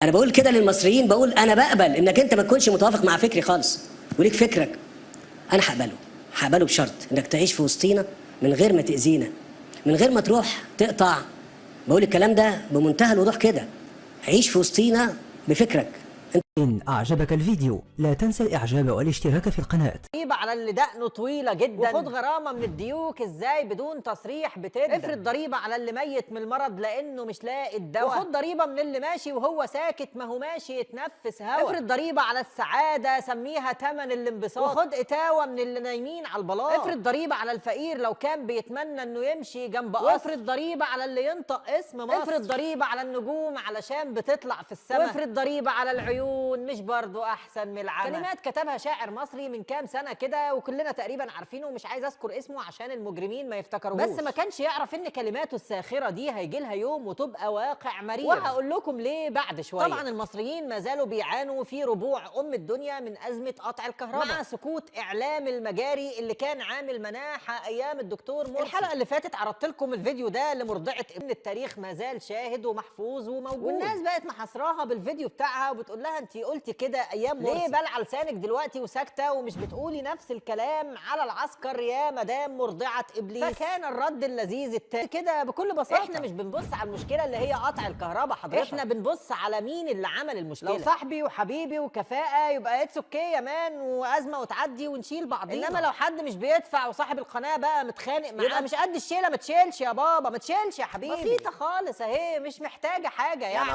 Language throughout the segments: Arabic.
انا بقول كده للمصريين، بقول انا بقبل انك انت ما تكونش متوافق مع فكري خالص وليك فكرك. انا هقبله بشرط انك تعيش في وسطينا من غير ما تاذينا، من غير ما تروح تقطع. بقول الكلام ده بمنتهى الوضوح كده، عيش في وسطينا بفكرك. إن أعجبك الفيديو لا تنسى الإعجاب والاشتراك في القناة. ضريبة على اللي دقنه طويلة جدا، وخد غرامة من الديوك ازاي بدون تصريح بتبدأ. افرض ضريبة على اللي ميت من المرض لأنه مش لاقي الدواء، وخد ضريبة من اللي ماشي وهو ساكت ما هو ماشي يتنفس هوا. افرض ضريبة على السعادة سميها تمن الانبساط، وخد إتاوة من اللي نايمين على البلاط. افرض ضريبة على الفقير لو كان بيتمنى انه يمشي جنب قصر، وافرض ضريبة على اللي ينطق اسم مصر. افرض ضريبة على النجوم علشان بتطلع في السماء، وافرض ضريبة على العيون مش برضو احسن من العمى. كلمات كتبها شاعر مصري من كام سنه كده وكلنا تقريبا عارفينه، ومش عايز اذكر اسمه عشان المجرمين ما يفتكروهوش، بس ما كانش يعرف ان كلماته الساخره دي هيجي لها يوم وتبقى واقع مرير، وهقول لكم ليه بعد شويه. طبعا المصريين ما زالوا بيعانوا في ربوع الدنيا من ازمه قطع الكهرباء، مع سكوت اعلام المجاري اللي كان عامل مناحه ايام الدكتور مرسي. الحلقه اللي فاتت عرضت لكم الفيديو ده لمرضعه ابن التاريخ ما زال شاهد ومحفوظ وموجود، والناس بقت محاصراها بالفيديو بتاعها وبتقول لها انت قلتي كده ايام مرسي، ليه بلع لسانك دلوقتي وساكته ومش بتقولي نفس الكلام على العسكر يا مدام مرضعه ابليس؟ فكان الرد اللذيذ التالي كده بكل بساطه: احنا مش بنبص على المشكله اللي هي قطع الكهرباء حضرتك، احنا بنبص على مين اللي عمل المشكله. لو صاحبي وحبيبي وكفاءه يبقى اتس اوكي يا مان، وازمه وتعدي ونشيل بعضينا، انما لو حد مش بيدفع وصاحب القناه بقى متخانق معاه يبقى مش قد الشيله. ما تشيلش يا بابا، ما تشيلش يا حبيبي، بسيطه خالص اهي، مش محتاجه حاجه يعني.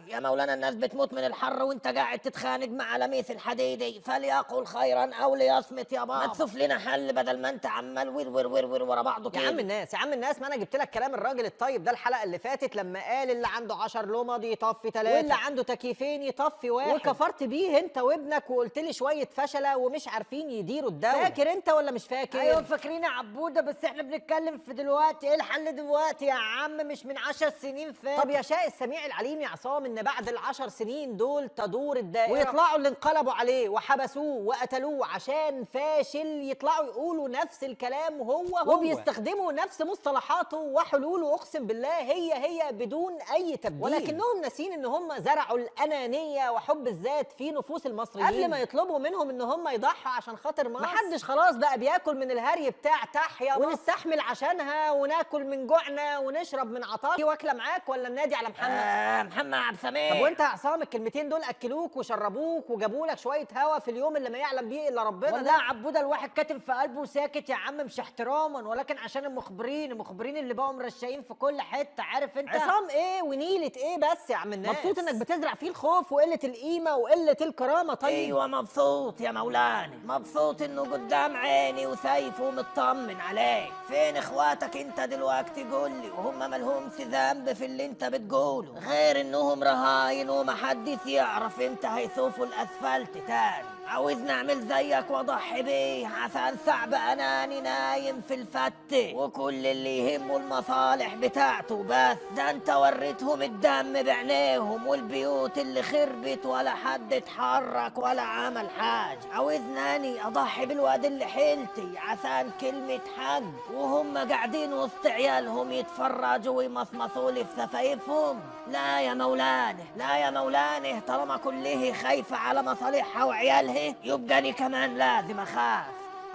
يا مولانا الناس بتموت من الحر وانت قاعد تتخانق مع لميس الحديدي، فليقل خيرا او ليصمت يا بابا. ما تشوف لنا حل بدل ما انت عمال ور ورا بعضه كده. يا عم الناس ما انا جبت لك كلام الراجل الطيب ده الحلقه اللي فاتت لما قال اللي عنده 10 لمض يطفي 3، واللي عنده تكييفين يطفي 1، وكفرت بيه انت وابنك وقلت لي شويه فشله ومش عارفين يديروا الدوله. فاكر انت ولا مش فاكر؟ ايوه فاكرين يا عبوده، بس احنا بنتكلم في دلوقتي. ايه الحل دلوقتي يا عم؟ مش من 10 سنين فاتوا. طب يا شاء السميع العليم يا عصام ان بعد ال10 سنين دول تدور الدائره، ويطلعوا اللي انقلبوا عليه وحبسوه وقتلوه عشان فاشل يطلعوا يقولوا نفس الكلام هو وبيستخدموا نفس مصطلحاته وحلوله، اقسم بالله هي بدون اي تبديل، ولكنهم ناسين ان هم زرعوا الانانيه وحب الذات في نفوس المصريين قبل ما يطلبوا منهم ان هم يضحوا عشان خاطر مصر. محدش خلاص بقى بياكل من الهري بتاع تحيا مصر ونستحمل عشانها وناكل من جوعنا ونشرب من عطاء. واكله معاك ولا النادي على محمد؟ محمد عبد السميع. طب وانت يا عصام الكلمتين دول اكلوك وشربوك وجابوا لك شويه هوا في اليوم اللي ما يعلم بيه الا ربنا؟ والله يا عبوده الواحد كاتم في قلبه وساكت يا عم، مش احتراما ولكن عشان المخبرين اللي بقوا مرشقين في كل حته. عارف انت عصام ايه ونيله ايه بس يا عم الناس؟ مبسوط انك بتزرع فيه الخوف وقله القيمه وقله الكرامه؟ طيب ايوه مبسوط يا مولانا، مبسوط انه قدام عيني وسايف ومطمن عليك. فين اخواتك انت دلوقتي قول لي، وهم مالهمش ذنب في اللي انت بتقوله غير انهم رهاين ومحدش يعرف امتى هيشوفوا الاسفلت تاني. عاوز نعمل زيك واضحي بيه عشان صعب اناني نايم في الفتة وكل اللي يهمه المصالح بتاعته بس. ده انت وريتهم الدم بعينيهم والبيوت اللي خربت ولا حد اتحرك ولا عمل حاجة. عاوزناني اضحي بالواد اللي حيلتي عشان كلمة حق وهم قاعدين وسط عيالهم يتفرجوا ويمصمصوا لي في سفايفهم؟ لا يا مولانا طالما كله خايفة على مصالحها وعيالها يبقى أنا كمان لازم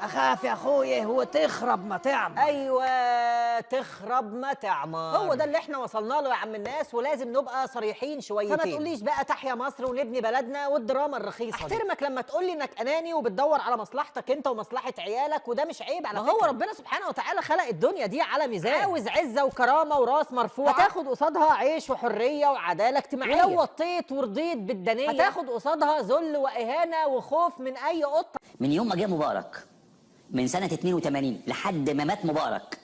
أخاف يا أخويا وتخرب ما تعمل. ايوه تخرب ما تعمل، هو ده اللي احنا وصلنا له يا عم الناس، ولازم نبقى صريحين شويتين. فما تقوليش بقى تحيا مصر ونبني بلدنا والدراما الرخيصه. احترمك لما تقولي انك اناني وبتدور على مصلحتك انت ومصلحه عيالك، وده مش عيب على فكره. هو ربنا سبحانه وتعالى خلق الدنيا دي على ميزان، عاوز عزه وكرامه وراس مرفوعه هتاخد قصادها عيش وحريه وعداله اجتماعيه، ولو وطيت ورضيت بالدنيه هتاخد قصادها ذل واهانه وخوف من اي قطه. من يوم ما جه مبارك من سنة 82 لحد ما مات مبارك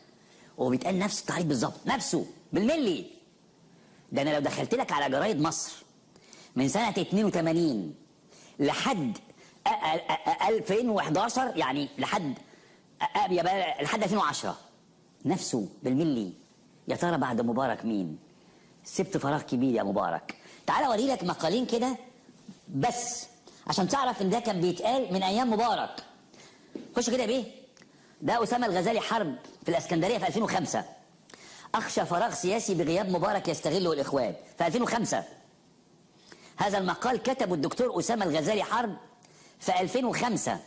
وهو بيتقال نفس التعريف بالظبط، نفسه بالملي. ده أنا لو دخلت لك على جرايد مصر من سنة 82 لحد 2011 يعني لحد 2010 نفسه بالملي. يا ترى بعد مبارك مين؟ سبت فراغ كبير يا مبارك. تعال أوري لك مقالين كده بس عشان تعرف إن ده كان بيتقال من أيام مبارك. خش كده يا بيه. ده أسامة الغزالي حرب في الإسكندرية في 2005. أخشى فراغ سياسي بغياب مبارك يستغله الإخوان في 2005. هذا المقال كتبه الدكتور أسامة الغزالي حرب في 2005.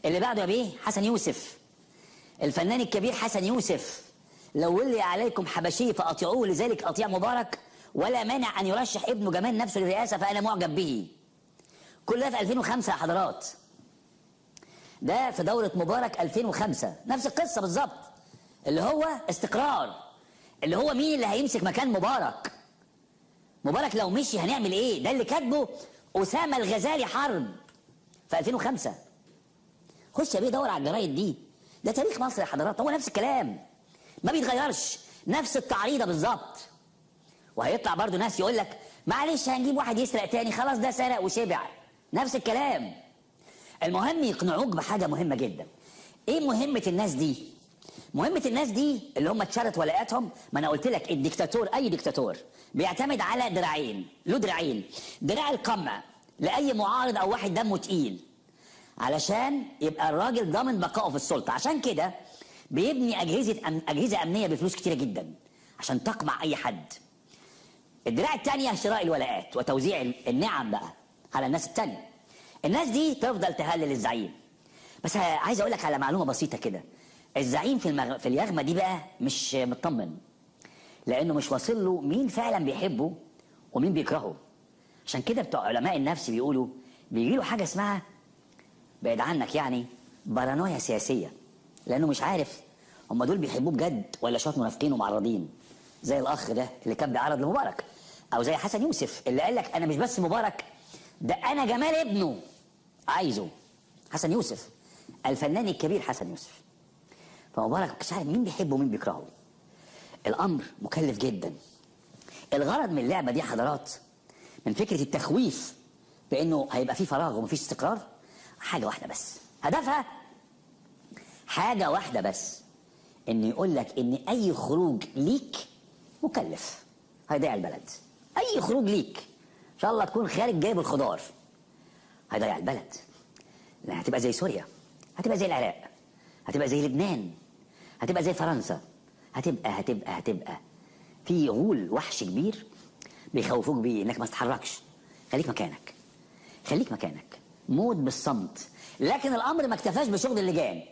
اللي بعده يا بيه حسن يوسف، الفنان الكبير حسن يوسف. لو ولي عليكم حبشي فأطيعوه، لذلك أطيع مبارك، ولا مانع أن يرشح ابنه جمال نفسه للرئاسة فأنا معجب به. كل ده في 2005 يا حضرات. ده في دورة مبارك 2005، نفس القصة بالظبط. اللي هو استقرار، اللي هو مين اللي هيمسك مكان مبارك. مبارك لو مشي هنعمل ايه؟ ده اللي كاتبه أسامة الغزالي حرب في 2005. خش يا بيه دور على الجرايد دي، ده تاريخ مصر يا حضرات، هو نفس الكلام ما بيتغيرش، نفس التعريضة بالظبط. وهيطلع برضو ناس يقول لك معلش هنجيب واحد يسرق تاني، خلاص ده سرق وشبع، نفس الكلام. المهم يقنعوك بحاجة مهمة جدا. ايه مهمة الناس دي؟ مهمة الناس دي اللي هم اتشرت ولاءاتهم، ما انا قلت لك الديكتاتور، اي ديكتاتور بيعتمد على دراعين، له دراعين. دراع القمع لاي معارض او واحد دمه تقيل، علشان يبقى الراجل ضامن بقائه في السلطة. عشان كده بيبني أجهزة أمنية بفلوس كتيرة جدا عشان تقمع أي حد. الدراع الثانية شراء الولاءات وتوزيع النعم بقى على الناس التانية. الناس دي تفضل تهلل الزعيم. بس عايز أقول لك على معلومة بسيطة كده. الزعيم في اليغمة دي بقى مش مطمن، لأنه مش واصل له مين فعلا بيحبه ومين بيكرهه. عشان كده بتوع علماء النفس بيقولوا بيجي له حاجة اسمها، بعيد عنك يعني، بارانويا سياسية، لأنه مش عارف هم دول بيحبوه بجد ولا شوية منافقين ومعرضين، زي الأخ ده اللي كان بيعرض لمبارك، أو زي حسن يوسف اللي قال لك أنا مش بس مبارك، ده أنا جمال ابنه عايزه. حسن يوسف الفنان الكبير حسن يوسف. فمبارك مش عارف مين بيحبه ومين بيكرهه. الأمر مكلف جدا. الغرض من اللعبة دي حضرات، من فكرة التخويف بأنه هيبقى فيه فراغ ومفيش استقرار، حاجة واحدة بس، هدفها حاجة واحدة بس، إن يقول لك إن أي خروج ليك مكلف، هيضيع البلد. أي خروج ليك إن شاء الله تكون خارج جايب الخضار، هيضيع البلد. لا، هتبقى زي سوريا، هتبقى زي العراق، هتبقى زي لبنان، هتبقى زي فرنسا، هتبقى في غول وحش كبير بيخوفوك بيه إنك ما تتحركش. خليك مكانك، خليك مكانك، موت بالصمت. لكن الأمر ما اكتفاش بشغل اللجان.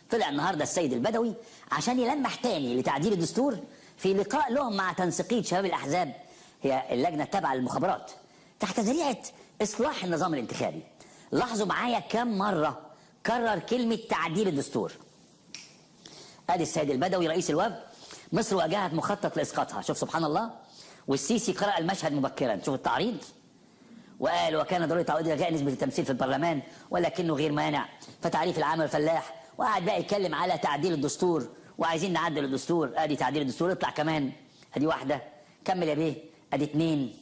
طلع النهارده السيد البدوي عشان يلمح تاني لتعديل الدستور في لقاء لهم مع تنسيقية شباب الأحزاب، هي اللجنة التابعة للمخابرات، تحت ذريعة إصلاح النظام الانتخابي. لاحظوا معايا كم مرة كرر كلمة تعديل الدستور. ادي السيد البدوي رئيس الوفد، مصر واجهت مخطط لإسقاطها، شوف سبحان الله. والسيسي قرأ المشهد مبكرا، شوف التعريض، وقال وكان ضروري تعويض إلغاء نسبة التمثيل في البرلمان ولكنه غير مانع، فتعريف العام الفلاح. وقعد بقى يتكلم على تعديل الدستور وعايزين نعدل الدستور. ادي تعديل الدستور، اطلع كمان، ادي واحده، كمل يا بيه، ادي اتنين،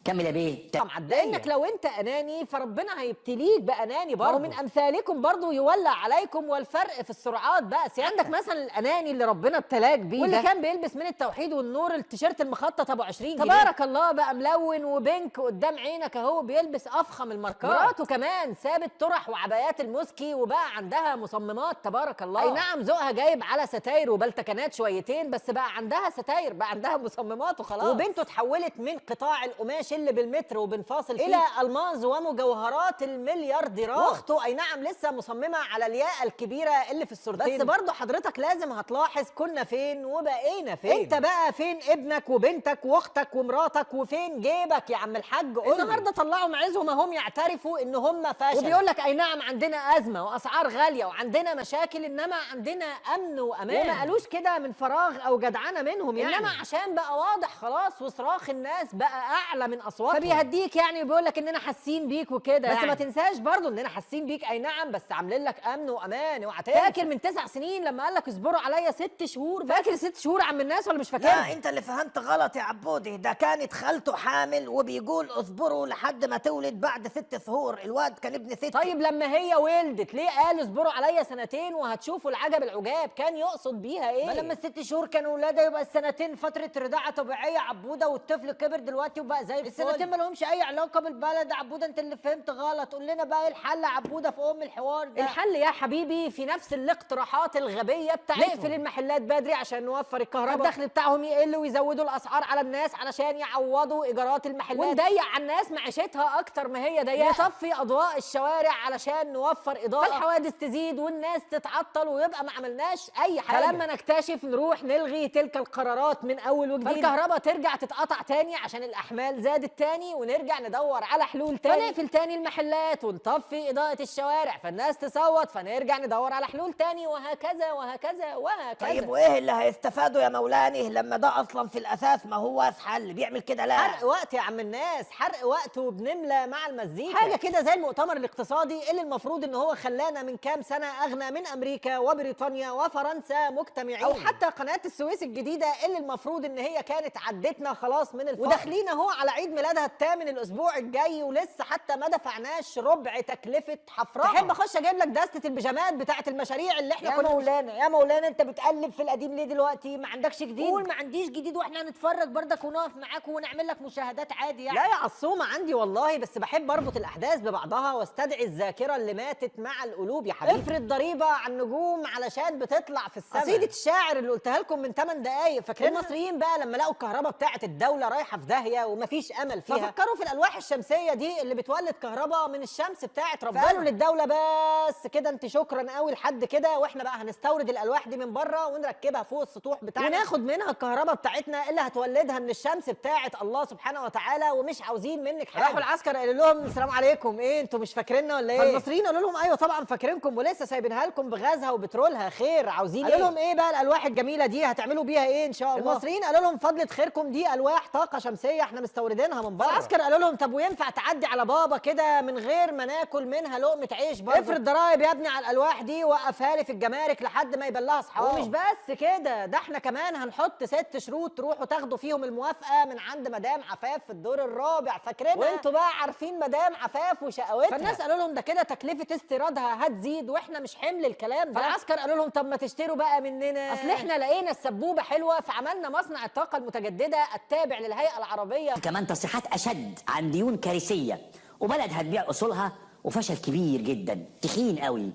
كمل يا بيه. لانك لو انت اناني فربنا هيبتليك باناني برضه، ومن امثالكم برضه يولع عليكم، والفرق في السرعات بقى. عندك مثلا الاناني اللي ربنا ابتلاك بيه، واللي كان بيلبس من التوحيد والنور التيشيرت المخطط ابو 20 جنيه، تبارك الله بقى ملون وبنك قدام عينك اهو، بيلبس افخم الماركات. مراته كمان سابت طرح وعبايات المسكي وبقى عندها مصممات تبارك الله. اي نعم ذوقها جايب على ستاير وبلتكنات شويتين، بس بقى عندها ستاير، بقى عندها مصممات وخلاص. وبنته اتحولت من قطاع القماش اللي بالمتر وبنفاصل فيه الى الماظ ومجوهرات المليارديرات. واخته اي نعم لسه مصممه على الياقه الكبيره اللي في الصورتين، بس برضه حضرتك لازم هتلاحظ كنا فين وبقينا فين. انت بقى فين ابنك وبنتك واختك ومراتك، وفين جيبك يا عم الحاج؟ قول النهارده طلعوا معزهم هم يعترفوا ان هم فشل، وبيقول لك اي نعم عندنا ازمه واسعار غاليه وعندنا مشاكل، انما عندنا امن وامان. وما قالوش كده من فراغ او جدعنه منهم يعني، انما عشان بقى واضح خلاص وصراخ الناس بقى اعلى من اصواتهم، فبيهديك يعني وبيقول لك اننا حاسين بيك وكده. بس يعني ما تنساش برضه اننا حاسين بيك اي نعم، بس عاملين لك امن وامان. اوعى تنسى. فاكر من 9 سنين لما قال لك اصبروا عليا 6 شهور؟ فاكر 6 شهور عم الناس ولا مش فاكرها؟ لا انت اللي فهمت غلط يا عبودي. ده كانت خالته حامل وبيقول اصبروا لحد ما تولد بعد 6 شهور. الواد كان ابن 6. طيب لما هي ولدت ليه قال اصبروا عليا 2 وهتشوفوا العجب العجاب؟ كان يقصد بيها ايه؟ ما لما ال6 شهور كانوا ولاده يبقى ال2 فتره رضاعه طبيعيه عبوده، والطفل كبر دلوقتي وبقى زي الفل. السنتين ما لهمش اي علاقه بالبلد. عبوده انت اللي فهمت غلط، قول لنا بقى ايه الحل يا عبوده في الحوار ده؟ الحل يا حبيبي في نفس الاقتراحات الغبيه بتاعتهم. نقفل المحلات بدري عشان نوفر الكهرباء، الدخل بتاعهم يقل ويزودوا الاسعار على الناس علشان يعوضوا ايجارات المحلات، ونضيق على الناس معيشتها اكتر ما هي ضيقه، نطفي اضواء الشوارع علشان نوفر اضاءه، فالحوادث تزيد والناس تتعطل ويبقى ما عملناش اي حاجه. فلما نكتشف نروح نلغي تلك القرارات من اول وجديد، فالكهرباء ترجع تتقطع تاني عشان الاحمال زادت تاني، ونرجع ندور على حلول تاني، فنقفل تاني المحلات ونطفي اضاءه الشوارع فالناس تصوت، فنرجع ندور على حلول تاني، وهكذا وهكذا وهكذا. طيب وايه اللي هيستفادوا يا مولاني لما ده اصلا في الاساس ما هو حل بيعمل كده؟ لا حرق وقت يا عم الناس، حرق وقت وبنملى مع المزيكا، حاجه كده زي المؤتمر الاقتصادي اللي المفروض ان هو خلانا من كام سنه اغنى من امريكا وبريطانيا وفرنسا مجتمعين، او حتى قناه السويس الجديده اللي المفروض ان هي كانت عدتنا خلاص من الفقر، وداخلين اهو على عيد ميلادها الثامن الاسبوع الجاي ولسه حتى ما دفعناش ربع تكلفه حفرها. تحب اخش اجيب لك دستة البيجامات بتاعه المشاريع اللي احنا كنا يا مولانا انت بتقلب في القديم ليه دلوقتي؟ ما عندكش جديد؟ قول ما عنديش جديد واحنا هنتفرج برضك ونقف معاك ونعمل لك مشاهدات عادي يعني. لا يا عصومه عندي والله، بس بحب اربط الاحداث ببعضها واستدعي الذاكره اللي ماتت مع القلوب يا حبيبي. افرض ضريبه على النجوم علشان بتطلع في السماء. قصيده الشاعر اللي قلتها لكم من 8 دقايق فاكرين؟ المصريين بقى لما لقوا الكهرباء بتاعه الدوله رايحه في داهيه ومفيش امل فيها، ففكروا في الالواح الشمسيه دي اللي بتولد كهرباء من الشمس بتاعه ربنا، فقالوا للدوله بس كده انت شكرا قوي لحد كده، واحنا بقى هنستورد الالواح دي من بره ونركبها فوق السطوح بتاعنا وناخد منها الكهرباء بتاعتنا اللي هتولدها من الشمس بتاعه الله سبحانه وتعالى، ومش عاوزين منك حاجه. راحوا العسكر قالوا لهم السلام عليكم، ايه انتوا مش فاكريننا ولا ايه؟ فالمصريين قالوا لهم ايوه طبعا فاكرينكم ولسه سايبينها لكم بغازها وبترولها، خير عاوزين قالوا لهم ايه بقى الالواح الجميله دي هتعملوا بيها ايه ان شاء الله؟ المصريين قالوا لهم فضلة خيركم دي الواح طاقه شمسيه احنا مستوردينها من بره. العسكر قالوا لهم طب وينفع تعدي على بابا كده من غير ما ناكل منها لقمه عيش برضه؟ افرض ضرايب يا ابني على الالواح دي، وقفها لي في الجمارك لحد ما يبلها اصحابه. ومش بس كده، ده احنا كمان هنحط 6 شروط تروحوا تاخدوا فيهم الموافقه من عند مدام عفاف في الدور الرابع، فاكرينها؟ وانتوا بقى عارفين مدام عفاف وشقاوتها، فالناس قالوا لهم ده كده تكلفه استيرادها هتزيد واحنا مش حمل الكلام ده. فالعسكر قالوا لهم طب ما تشتروا بقى مننا، اصل احنا لقينا السبوبه حلوه فعملنا مصنع الطاقه المتجدده التابع للهيئه العربيه. كمان تصريحات اشد عن ديون كارثيه وبلد هتبيع اصولها، وفشل كبير جدا تخين قوي،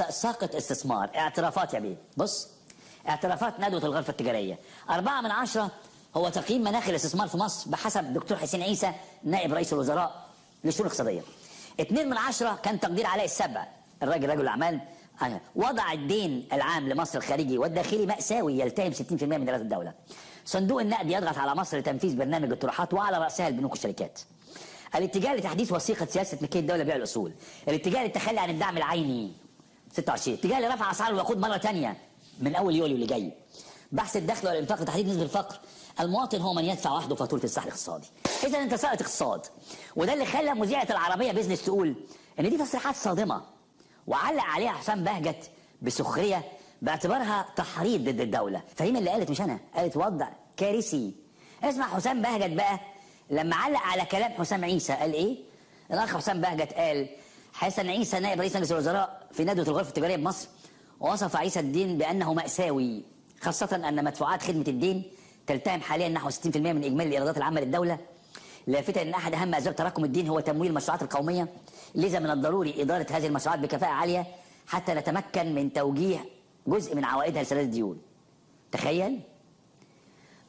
ساقط استثمار، اعترافات يا بيه. بص اعترافات ندوه الغرفه التجاريه 4/10 هو تقييم مناخ الاستثمار في مصر بحسب دكتور حسين عيسى نائب رئيس الوزراء للشؤون الاقتصاديه. 2/10 كان تقدير علاء السبع الراجل رجل الاعمال، وضع الدين العام لمصر الخارجي والداخلي مأساوي يلتهم 60% من ايرادات الدوله. صندوق النقد يضغط على مصر لتنفيذ برنامج الطروحات وعلى راسها البنوك والشركات. الاتجاه لتحديث وثيقه سياسه ملكيه الدوله بيع الاصول، الاتجاه للتخلي عن الدعم العيني 26، اتجاه لرفع اسعار الوقود مره ثانيه من اول يوليو اللي جاي. بحث الدخل والانفاق لتحديد نسبه الفقر، المواطن هو من يدفع وحده فاتوره الصح الاقتصادي. اذا انت ساقط اقتصاد، وده اللي خلى مذيعه العربيه بيزنس تقول ان دي تصريحات صادمه، وعلق عليها حسام بهجت بسخريه باعتبارها تحريض ضد الدوله. فهي اللي قالت مش انا، قالت وضع كارثي. اسمع حسام بهجت بقى لما علق على كلام حسام عيسى قال ايه؟ الاخ حسام بهجت قال حسن عيسى نائب رئيس مجلس الوزراء في ندوه الغرفه التجاريه بمصر ووصف عيسى الدين بانه ماساوي، خاصه ان مدفوعات خدمه الدين تلتهم حاليا نحو 60% من اجمالي الايرادات العامه للدوله، لافتا ان احد اهم اسباب تراكم الدين هو تمويل المشروعات القوميه، لذا من الضروري اداره هذه المشروعات بكفاءه عاليه حتى نتمكن من توجيه جزء من عوائدها لسداد الديون. تخيل،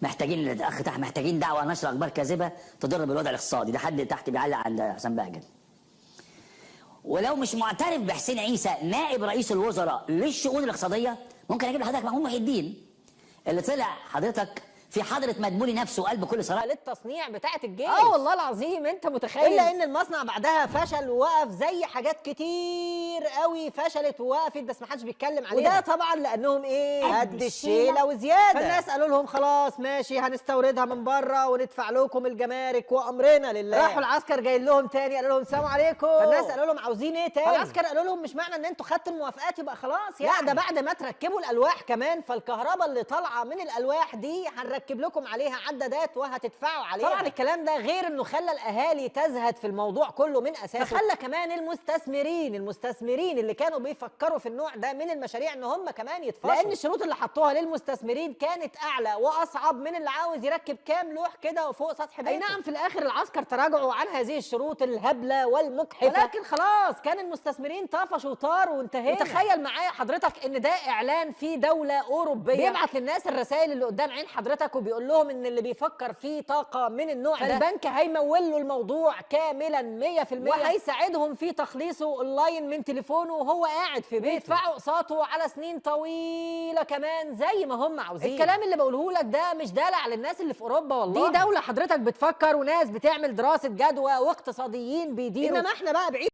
محتاجين الاخ تحت محتاجين دعوه نشر اخبار كاذبه تضر بالوضع الاقتصادي. ده حد تحت بيعلق عند حسام بهجت. ولو مش معترف بحسين عيسى نائب رئيس الوزراء للشؤون الاقتصاديه، ممكن اجيب لحضرتك محمود محي الدين اللي طلع حضرتك في حضره مدبولي نفسه وقال بكل صراحه للتصنيع بتاعه الجيش. والله العظيم انت متخيل؟ الا ان المصنع بعدها فشل ووقف زي حاجات كتير قوي فشلت ووقفت، بس ما حدش بيتكلم عليها. وده طبعا لانهم ايه؟ قد الشيله وزياده. فالناس قالوا لهم خلاص ماشي هنستوردها من بره وندفع لكم الجمارك وامرنا لله. راحوا العسكر جايين لهم تاني قالوا لهم السلام عليكم، فالناس قالوا لهم عاوزين ايه تاني؟ فالعسكر قالوا لهم مش معنى ان انتوا خدتوا الموافقات يبقى خلاص يعني. لا ده بعد ما تركبوا الالواح كمان، فالكهرباء اللي طالعه من الالواح دي هنركبها وهنركب لكم عليها عدادات وهتدفعوا عليها. طبعا الكلام ده غير انه خلى الاهالي تزهد في الموضوع كله من اساسه، فخلى كمان المستثمرين اللي كانوا بيفكروا في النوع ده من المشاريع ان هم كمان يتفشوا، لان الشروط اللي حطوها للمستثمرين كانت اعلى واصعب من اللي عاوز يركب كام لوح كده وفوق سطح بيته. اي نعم في الاخر العسكر تراجعوا عن هذه الشروط الهبله والمجحفه، ولكن خلاص كان المستثمرين طفشوا وطاروا وانتهينا. وتخيل معايا حضرتك ان ده اعلان في دوله اوروبيه بيبعت للناس الرسائل اللي قدام عين حضرتك وبيقول لهم ان اللي بيفكر في طاقه من النوع ده البنك هيمول له الموضوع كاملا 100% وهيساعدهم في تخليصه اونلاين من تليفونه وهو قاعد في بيته، يدفعوا اقساطه على سنين طويله كمان زي ما هم عاوزين. الكلام اللي بقوله لك ده مش دالع للناس اللي في اوروبا، والله دي دوله حضرتك بتفكر وناس بتعمل دراسه جدوى واقتصاديين بيديروا، انما احنا بقى بعيد